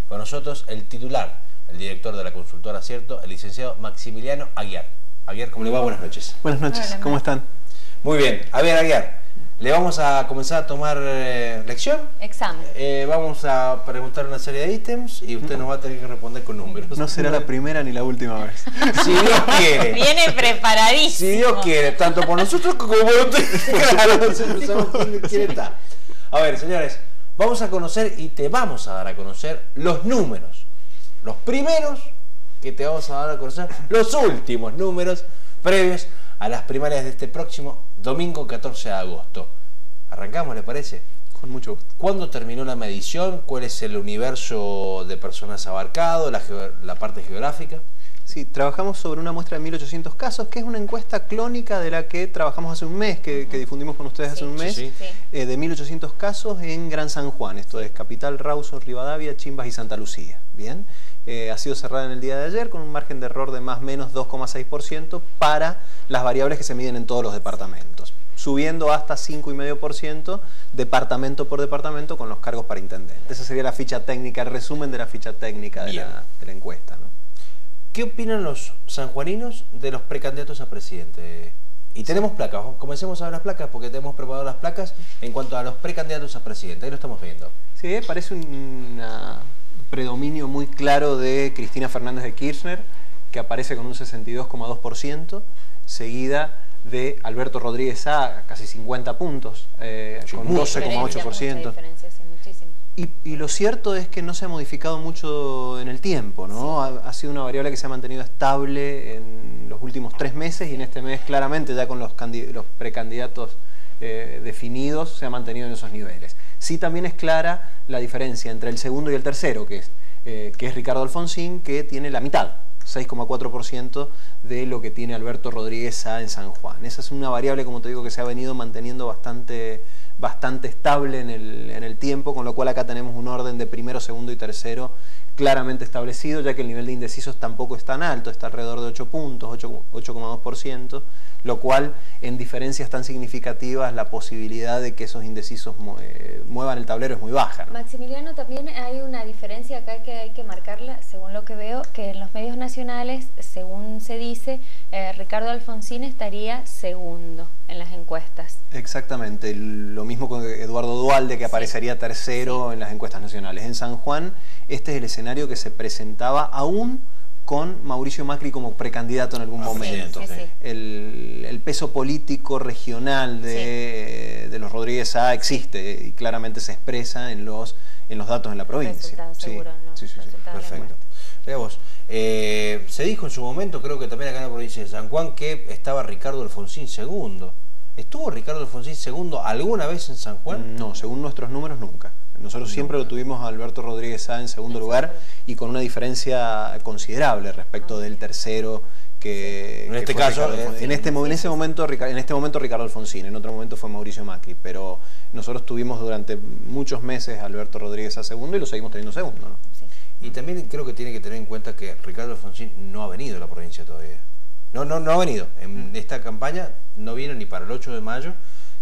con nosotros el titular, el director de la consultora Acierto, el licenciado Maximiliano Aguiar. Aguiar, ¿cómo le va? Buenas noches. Buenas noches, Hola, ¿cómo están? Muy bien. A ver, Aguiar, le vamos a comenzar a tomar lección. Examen. Vamos a preguntar una serie de ítems y usted nos va a tener que responder con números. No será la primera ni la última vez. Si Dios quiere. Viene preparadísimo. Si Dios quiere, tanto por nosotros como por usted. Claro, siempre sabemos quién quiere estar. A ver, señores, vamos a conocer y te vamos a dar a conocer los números. Los primeros que te vamos a dar a conocer, los últimos números previos a las primarias de este próximo domingo 14 de agosto. ¿Arrancamos, le parece? Con mucho gusto. ¿Cuándo terminó la medición? ¿Cuál es el universo de personas abarcado? ¿La parte geográfica? Sí, trabajamos sobre una muestra de 1800 casos, que es una encuesta clónica de la que trabajamos hace un mes, que difundimos con ustedes hace un mes, de 1800 casos en Gran San Juan, esto es Capital, Rawson, Rivadavia, Chimbas y Santa Lucía. Bien, ha sido cerrada en el día de ayer con un margen de error de más o menos 2,6% para las variables que se miden en todos los departamentos, subiendo hasta 5,5% departamento por departamento con los cargos para intendente. Esa sería la ficha técnica, el resumen de la ficha técnica de la encuesta, ¿no? ¿Qué opinan los sanjuaninos de los precandidatos a presidente? Y tenemos placas, comencemos a ver las placas porque tenemos preparado las placas en cuanto a los precandidatos a presidente, ahí lo estamos viendo. Sí, parece un predominio muy claro de Cristina Fernández de Kirchner, que aparece con un 62,2%, seguida de Alberto Rodríguez A, casi 50 puntos, con 12,8%. Y lo cierto es que no se ha modificado mucho en el tiempo, ¿no? Ha sido una variable que se ha mantenido estable en los últimos 3 meses y en este mes claramente ya con los precandidatos definidos se ha mantenido en esos niveles. Sí, también es clara la diferencia entre el segundo y el tercero, que es Ricardo Alfonsín, que tiene la mitad, 6,4% de lo que tiene Alberto Rodríguez A en San Juan. Esa es una variable, como te digo, que se ha venido manteniendo bastante estable en el tiempo, con lo cual acá tenemos un orden de primero, segundo y tercero claramente establecido, ya que el nivel de indecisos tampoco es tan alto, está alrededor de 8 puntos, 8,2%, lo cual en diferencias tan significativas la posibilidad de que esos indecisos muevan el tablero es muy baja, ¿no? Maximiliano, también hay una diferencia acá que hay que marcarla, según lo que veo, que en los medios nacionales, según se dice, Ricardo Alfonsín estaría segundo en las encuestas. Exactamente, lo mismo con Eduardo Duhalde, que aparecería tercero en las encuestas nacionales. En San Juan, este es el escenario que se presentaba aún con Mauricio Macri como precandidato en algún momento. El peso político regional de los Rodríguez A existe y claramente se expresa en los datos en la provincia. Perfecto. Veamos, se dijo en su momento, creo que también acá en la provincia de San Juan, que estaba Ricardo Alfonsín segundo. ¿Estuvo Ricardo Alfonsín segundo alguna vez en San Juan? No, según nuestros números nunca. Nosotros siempre lo tuvimos a Alberto Rodríguez A en segundo lugar y con una diferencia considerable respecto del tercero que en este caso en este momento Ricardo Alfonsín, en otro momento fue Mauricio Macri, pero nosotros tuvimos durante muchos meses a Alberto Rodríguez A segundo y lo seguimos teniendo segundo, ¿no? Y también creo que tiene que tener en cuenta que Ricardo Alfonsín no ha venido a la provincia todavía. No ha venido. En esta campaña no vino ni para el 8 de mayo,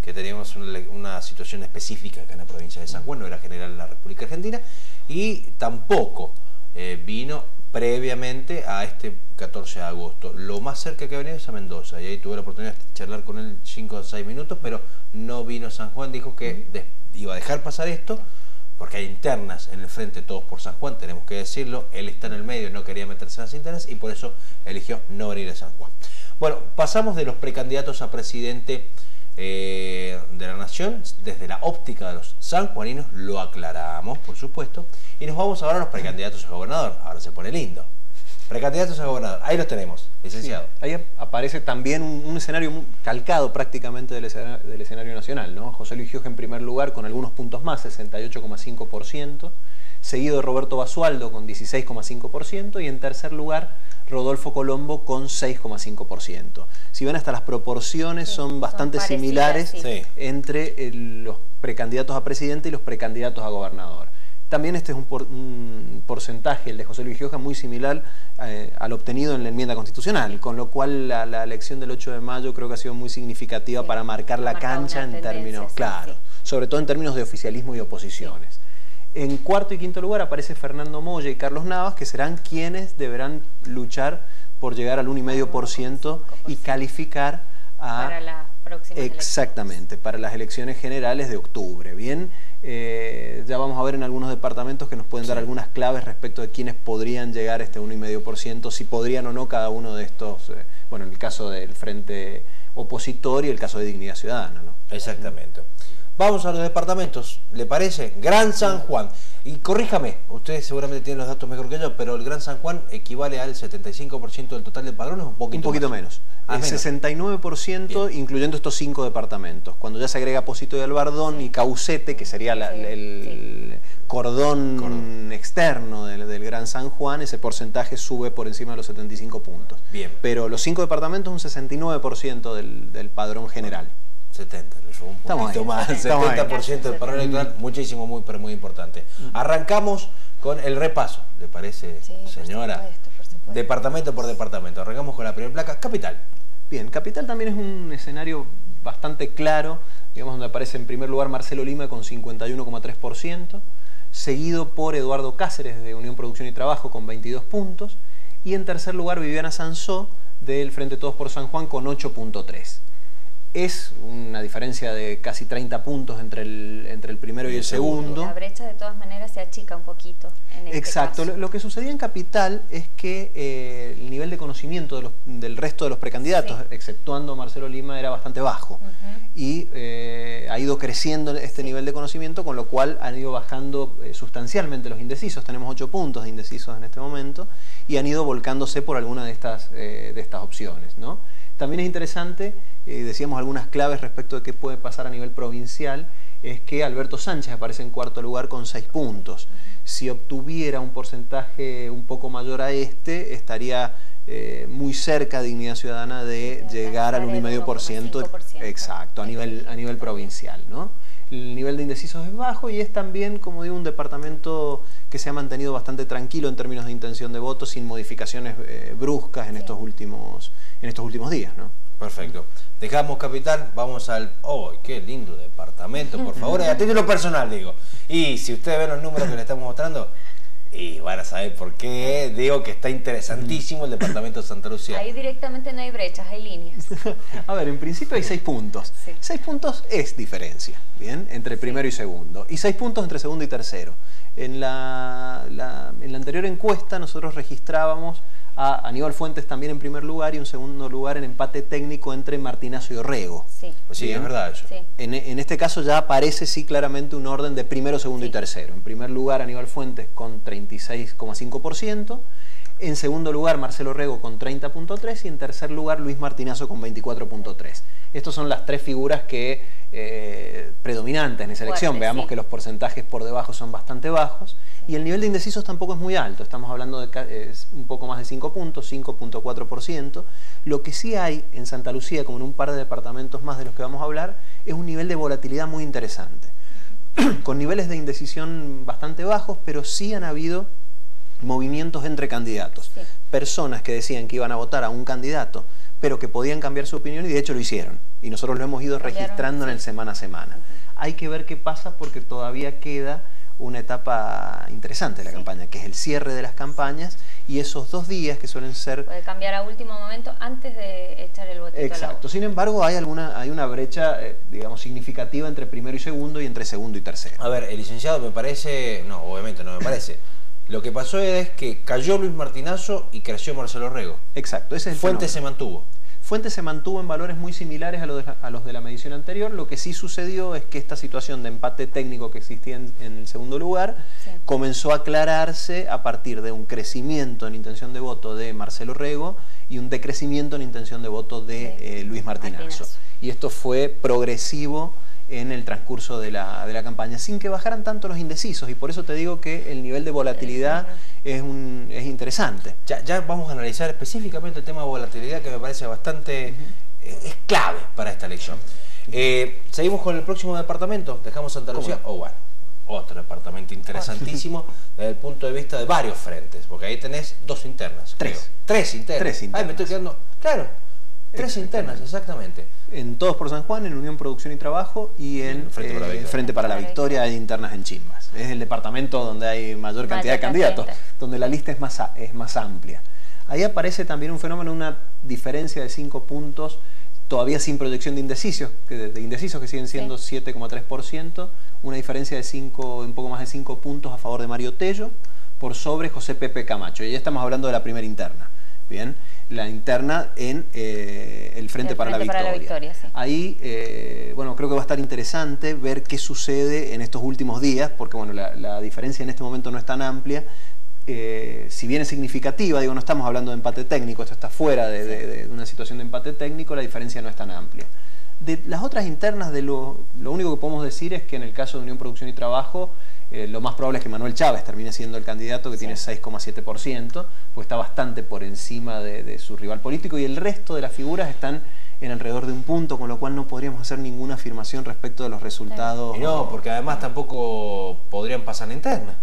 que teníamos una situación específica acá en la provincia de San Juan, no era general en la República Argentina, y tampoco vino previamente a este 14 de agosto. Lo más cerca que ha venido es a Mendoza, y ahí tuve la oportunidad de charlar con él 5 o 6 minutos, pero no vino a San Juan, dijo que iba a dejar pasar esto, porque hay internas en el frente Todos por San Juan, tenemos que decirlo, él está en el medio, no quería meterse en las internas y por eso eligió no venir a San Juan. Bueno, pasamos de los precandidatos a presidente de la Nación, desde la óptica de los sanjuaninos, lo aclaramos, por supuesto, y nos vamos ahora a los precandidatos a gobernador. Ahora se pone lindo. Precandidatos a gobernador, ahí los tenemos, licenciado. Sí, ahí aparece también un escenario calcado prácticamente del escenario nacional, ¿no? José Luis Gioja en primer lugar con algunos puntos más, 68,5%, seguido de Roberto Basualdo con 16,5% y en tercer lugar Rodolfo Colombo con 6,5%. Si ven, hasta las proporciones son bastante similares entre los precandidatos a presidente y los precandidatos a gobernador. También este es un porcentaje, el de José Luis Gioja, muy similar al obtenido en la enmienda constitucional, con lo cual la elección del 8 de mayo creo que ha sido muy significativa para marcar la cancha en términos, claro, sobre todo en términos de oficialismo y oposiciones. En cuarto y quinto lugar aparece Fernando Moya y Carlos Navas, que serán quienes deberán luchar por llegar al 1,5% y calificar a... Para la próxima exactamente, para las elecciones generales de octubre. Bien, ya vamos a ver en algunos departamentos que nos pueden dar algunas claves respecto de quiénes podrían llegar a este 1,5%, si podrían o no cada uno de estos, bueno, en el caso del Frente Opositor y el caso de Dignidad Ciudadana, ¿no? Exactamente. Vamos a los departamentos, ¿le parece? Gran San Juan. Y corríjame, ustedes seguramente tienen los datos mejor que yo, pero el Gran San Juan equivale al 75% del total de padrones, un poquito menos. El 69%, incluyendo estos 5 departamentos. Cuando ya se agrega Pósito de Albardón y Caucete, que sería el cordón externo del Gran San Juan, ese porcentaje sube por encima de los 75 puntos. Bien. Pero los 5 departamentos, un 69% del padrón general. 70, le llevó un poquito más, 70% del padrón electoral, muchísimo, pero muy importante. Arrancamos con el repaso, ¿le parece, señora? Por supuesto. Departamento por departamento. Arrancamos con la primera placa, Capital. Bien, Capital también es un escenario bastante claro, digamos, donde aparece en primer lugar Marcelo Lima con 51,3%, seguido por Eduardo Cáceres de Unión Producción y Trabajo con 22 puntos, y en tercer lugar Viviana Sansó del Frente Todos por San Juan con 8,3%. Es una diferencia de casi 30 puntos entre el primero y el segundo. La brecha de todas maneras se achica un poquito en este Exacto. caso. Lo que sucedía en Capital es que el nivel de conocimiento del resto de los precandidatos, exceptuando Marcelo Lima, era bastante bajo. Y ha ido creciendo este nivel de conocimiento, con lo cual han ido bajando sustancialmente los indecisos. Tenemos 8 puntos de indecisos en este momento y han ido volcándose por alguna de estas opciones, ¿no? También es interesante, decíamos algunas claves respecto de qué puede pasar a nivel provincial, es que Alberto Sánchez aparece en cuarto lugar con 6 puntos. Si obtuviera un porcentaje un poco mayor a este, estaría muy cerca de Dignidad Ciudadana de llegar al 1,5%, exacto, a nivel provincial, ¿no? El nivel de indecisos es bajo y es también, como digo, un departamento que se ha mantenido bastante tranquilo en términos de intención de voto, sin modificaciones bruscas en estos últimos días, ¿no? Perfecto. Dejamos Capital, vamos al... ¡Oh, qué lindo departamento! Por favor, a título personal digo. Y si ustedes ven los números que le estamos mostrando, y van a saber por qué digo que está interesantísimo el departamento de Santa Lucía. Ahí directamente no hay brechas, hay líneas. A ver, en principio hay 6 puntos. 6 puntos es diferencia, ¿bien? Entre primero y segundo. Y 6 puntos entre segundo y tercero. En la anterior encuesta nosotros registrábamos a Aníbal Fuentes también en primer lugar y un segundo lugar en empate técnico entre Martinazo y Orrego. Sí, sí, es verdad eso. Sí. En este caso ya aparece sí claramente un orden de primero, segundo y tercero. En primer lugar Aníbal Fuentes con 36,5%, en segundo lugar Marcelo Orrego con 30,3% y en tercer lugar Luis Martinazo con 24,3%. Estas son las 3 figuras que predominantes en esa elección. Veamos que los porcentajes por debajo son bastante bajos. Y el nivel de indecisos tampoco es muy alto, estamos hablando de un poco más de 5 puntos, 5,4%. Lo que sí hay en Santa Lucía, como en un par de departamentos más de los que vamos a hablar, es un nivel de volatilidad muy interesante. Con niveles de indecisión bastante bajos, pero sí han habido movimientos entre candidatos. Personas que decían que iban a votar a un candidato, pero que podían cambiar su opinión y de hecho lo hicieron. Y nosotros lo hemos ido registrando en el semana a semana. Hay que ver qué pasa porque todavía queda una etapa interesante de la campaña, que es el cierre de las campañas y esos 2 días que suelen ser... Puede cambiar a último momento antes de echar el botito. Exacto. Sin embargo, hay una brecha, digamos, significativa entre primero y segundo y entre segundo y tercero. A ver, el licenciado me parece... No, obviamente no me parece. Lo que pasó es que cayó Luis Martinazo y creció Marcelo Orrego. Exacto. Ese es el Fuentes se mantuvo. Fuentes se mantuvo en valores muy similares a los de la medición anterior. Lo que sí sucedió es que esta situación de empate técnico que existía en el segundo lugar comenzó a aclararse a partir de un crecimiento en intención de voto de Marcelo Orrego y un decrecimiento en intención de voto de Luis Martinazo. Y esto fue progresivo en el transcurso de la campaña, sin que bajaran tanto los indecisos, y por eso te digo que el nivel de volatilidad es interesante. Ya vamos a analizar específicamente el tema de volatilidad, que me parece bastante... es clave para esta elección. Seguimos con el próximo departamento, dejamos Santa Lucía, bueno, otro departamento interesantísimo desde el punto de vista de varios frentes, porque ahí tenés 2 internas. 3 internas. Ay, me estoy quedando... Claro. 3 internas, exactamente. En Todos por San Juan, en Unión Producción y Trabajo y en Frente para la Victoria hay internas en Chimbas. Es el departamento donde hay mayor cantidad de candidatos, donde la lista es más amplia. Ahí aparece también un fenómeno, una diferencia de 5 puntos, todavía sin proyección de indecisos, que siguen siendo 7,3%, una diferencia de un poco más de 5 puntos a favor de Mario Tello, por sobre José Pepe Camacho. Y ya estamos hablando de la primera interna. Bien, la interna en el Frente para la Victoria. Sí. Ahí, bueno, creo que va a estar interesante ver qué sucede en estos últimos días, porque bueno, la diferencia en este momento no es tan amplia. Si bien es significativa, digo, no estamos hablando de empate técnico, esto está fuera de una situación de empate técnico, la diferencia no es tan amplia. De las otras internas, lo único que podemos decir es que en el caso de Unión Producción y Trabajo, lo más probable es que Manuel Chávez termine siendo el candidato, que tiene 6,7%, pues está bastante por encima de su rival político, y el resto de las figuras están en alrededor de 1 punto, con lo cual no podríamos hacer ninguna afirmación respecto de los resultados. Y no, porque además tampoco podrían pasar la interna.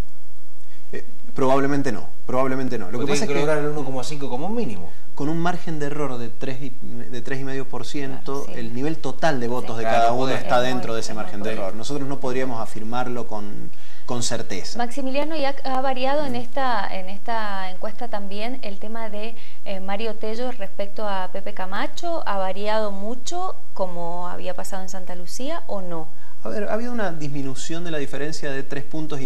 Probablemente no, probablemente no. Lo que pasa es que lograr el 1,5 como mínimo. Con un margen de error de 3,5%, el nivel total de votos de cada uno está dentro de ese margen de error. Nosotros no podríamos afirmarlo con certeza. Maximiliano, ¿y ha variado en esta encuesta también el tema de Mario Tello respecto a Pepe Camacho? ¿Ha variado mucho como había pasado en Santa Lucía o no? A ver, ha habido una disminución de la diferencia de 3,5 puntos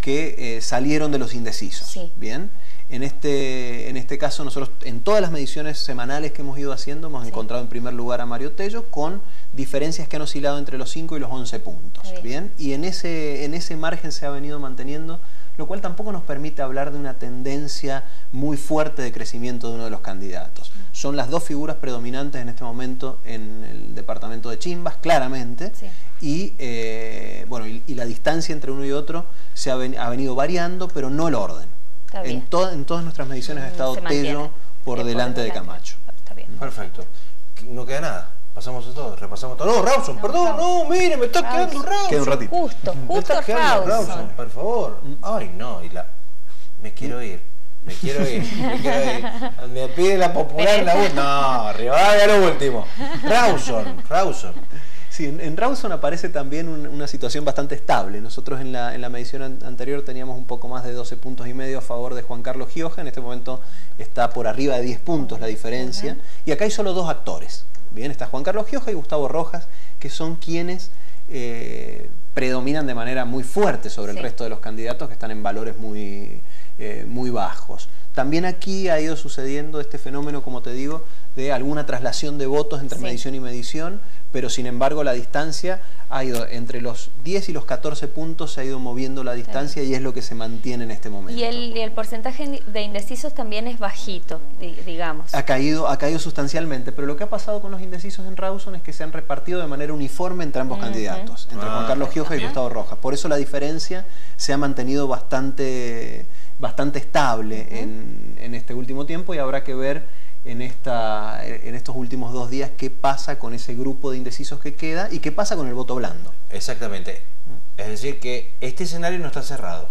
que salieron de los indecisos. Sí. Bien, en este caso nosotros en todas las mediciones semanales que hemos ido haciendo hemos encontrado en primer lugar a Mario Tello, con diferencias que han oscilado entre los 5 y los 11 puntos. Bien, y en ese margen se ha venido manteniendo, lo cual tampoco nos permite hablar de una tendencia muy fuerte de crecimiento de uno de los candidatos. Son las dos figuras predominantes en este momento en el departamento de Chimbas, claramente. Sí. Y bueno, y la distancia entre uno y otro ha venido variando, pero no el orden. En todas nuestras mediciones ha estado Tello por delante de Camacho. Está bien. Perfecto. No queda nada. Pasamos a todo, repasamos todo. No, Rawson, perdón, no, mire, me está quedando Rawson. Queda un ratito. Justo Rawson, por favor. Ay, no, me quiero ir. Me quiero ir. Me pide la popular la última. No, Rivadavia lo último. Rawson. Sí, en Rawson aparece también una situación bastante estable. Nosotros en la medición anterior teníamos un poco más de 12,5 puntos a favor de Juan Carlos Gioja. En este momento está por arriba de 10 puntos la diferencia. Y acá hay solo 2 actores. Bien, está Juan Carlos Gioja y Gustavo Rojas, que son quienes predominan de manera muy fuerte sobre el resto de los candidatos, que están en valores muy bajos. También aquí ha ido sucediendo este fenómeno, como te digo, de alguna traslación de votos entre medición y medición, pero sin embargo la distancia ha ido entre los 10 y los 14 puntos, se ha ido moviendo la distancia y es lo que se mantiene en este momento. Y el porcentaje de indecisos también es bajito, digamos. Ha caído sustancialmente, pero lo que ha pasado con los indecisos en Rawson es que se han repartido de manera uniforme entre ambos candidatos, entre Juan Carlos Gioja y Gustavo Rojas. Por eso la diferencia se ha mantenido bastante estable en este último tiempo, y habrá que ver en estos últimos 2 días qué pasa con ese grupo de indecisos que queda y qué pasa con el voto blando. Exactamente. Es decir, que este escenario no está cerrado.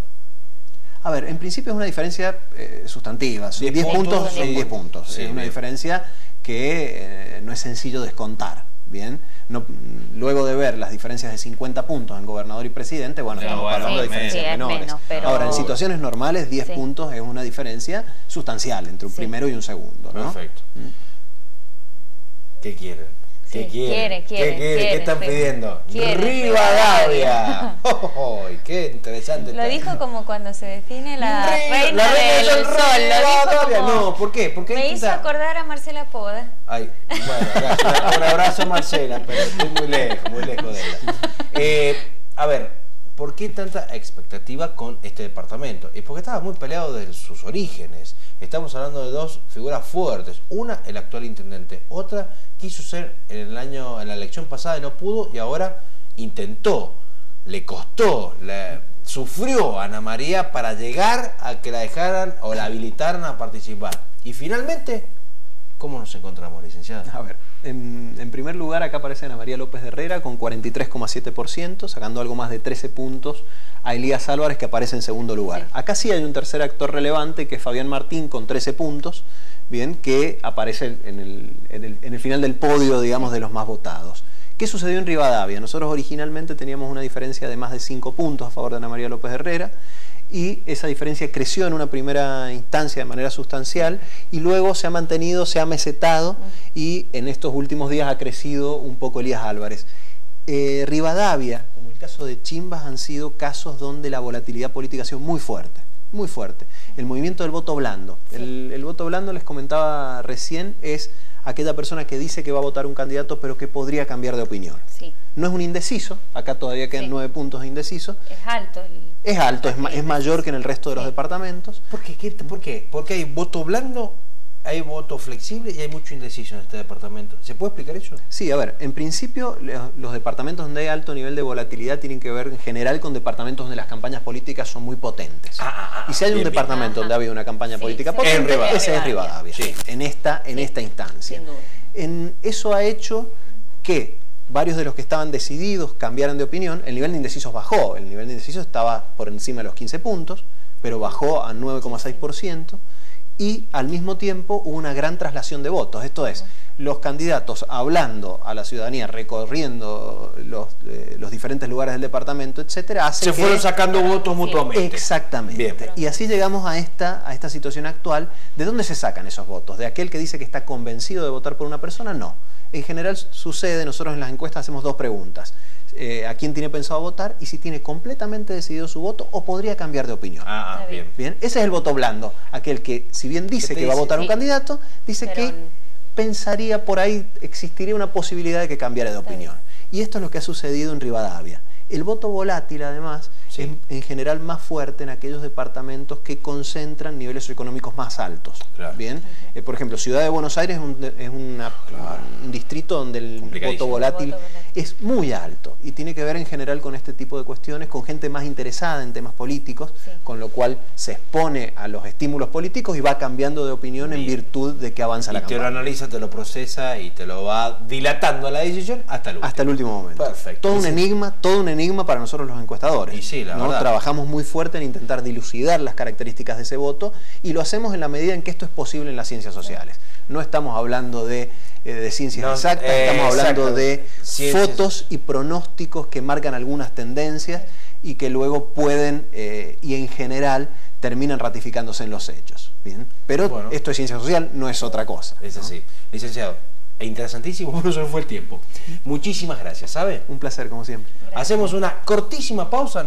A ver, en principio es una diferencia sustantiva. 10 puntos son 10 puntos. Sí, es una diferencia que no es sencillo descontar. Bien, luego de ver las diferencias de 50 puntos en gobernador y presidente, bueno, estamos hablando de diferencias menores. Ahora, en situaciones normales, 10 puntos es una diferencia sustancial entre un primero y un segundo, ¿no? Perfecto. ¿Qué quieren? ¿Qué quieren? ¿Qué están pidiendo? ¡Rivadavia! ¡Qué interesante! Lo dijo como cuando se define la reina del sol. Lo dijo como... No, ¿por qué? Me hizo acordar a Marcela Poda. Ay, bueno, gracias. Un abrazo a Marcela, pero estoy muy lejos de ella. A ver, ¿por qué tanta expectativa con este departamento? Es porque estaba muy peleado de sus orígenes. Estamos hablando de 2 figuras fuertes. Una, el actual intendente. Otra, quiso ser en la elección pasada y no pudo, y ahora intentó, le costó, sufrió a Ana María para llegar a que la dejaran o la habilitaran a participar. Y finalmente ¿Cómo nos encontramos, licenciada? A ver, en primer lugar acá aparece Ana María López de Herrera con 43,7%, sacando algo más de 13 puntos a Elías Álvarez, que aparece en segundo lugar. Sí. Acá sí hay un tercer actor relevante, que es Fabián Martín, con 13 puntos, bien, que aparece en el final del podio, digamos, de los más votados. ¿Qué sucedió en Rivadavia? Nosotros originalmente teníamos una diferencia de más de 5 puntos a favor de Ana María López de Herrera, y esa diferencia creció en una primera instancia de manera sustancial y luego se ha mantenido, se ha mesetado, y en estos últimos días ha crecido un poco Elías Álvarez. Rivadavia, como el caso de Chimbas, han sido casos donde la volatilidad política ha sido muy fuerte, muy fuerte. El movimiento del voto blando. Sí. El voto blando, les comentaba recién, es aquella persona que dice que va a votar un candidato pero que podría cambiar de opinión. Sí. No es un indeciso, acá todavía quedan 9 puntos de indeciso. Es alto. Es alto, es mayor que en el resto de los departamentos. ¿Por qué? Porque hay voto blando, hay voto flexible y hay mucho indeciso en este departamento. ¿Se puede explicar eso? Sí, a ver, en principio los departamentos donde hay alto nivel de volatilidad tienen que ver en general con departamentos donde las campañas políticas son muy potentes. Y si hay un bien, departamento donde ha habido una campaña política potente, Rivadavia. ese es Rivadavia, Sí. en esta instancia. Sin duda. Eso ha hecho que varios de los que estaban decididos cambiaran de opinión. El nivel de indecisos bajó, el nivel de indecisos estaba por encima de los 15 puntos, pero bajó a 9,6%, y al mismo tiempo hubo una gran traslación de votos. Esto es, los candidatos hablando a la ciudadanía, recorriendo los diferentes lugares del departamento, etcétera, hace Se que fueron sacando votos mutuamente. Exactamente. Bien. Y así llegamos a esta situación actual. ¿De dónde se sacan esos votos? ¿De aquel que dice que está convencido de votar por una persona? No. En general sucede, nosotros en las encuestas hacemos 2 preguntas. ¿A quién tiene pensado votar? Y si tiene completamente decidido su voto o podría cambiar de opinión. Está Bien. Bien, ese es el voto blando. Aquel que, si bien dice que va a votar un candidato, dice Pero que pensaría por ahí, existiría una posibilidad de que cambiara de opinión. Y esto es lo que ha sucedido en Rivadavia. El voto volátil, además, es en general más fuerte en aquellos departamentos que concentran niveles económicos más altos. Claro. Bien, por ejemplo, Ciudad de Buenos Aires es un distrito donde el voto volátil es muy alto y tiene que ver en general con este tipo de cuestiones, con gente más interesada en temas políticos, con lo cual se expone a los estímulos políticos y va cambiando de opinión en virtud de que avanza la campaña. Te lo analiza, te lo procesa y te lo va dilatando la decisión hasta el último momento. Perfecto. Todo un enigma para nosotros los encuestadores. Y sí, la ¿no? verdad. Trabajamos muy fuerte en intentar dilucidar las características de ese voto y lo hacemos en la medida en que esto es posible en las ciencias sociales. No estamos hablando de ciencias exactas, estamos hablando de fotos y pronósticos que marcan algunas tendencias y que luego pueden, y en general, terminan ratificándose en los hechos. ¿Bien? Pero esto es ciencia social, no es otra cosa. Es así. Licenciado, interesantísimo, por eso fue el tiempo. Muchísimas gracias, ¿sabe? Un placer, como siempre. Gracias. Hacemos una cortísima pausa.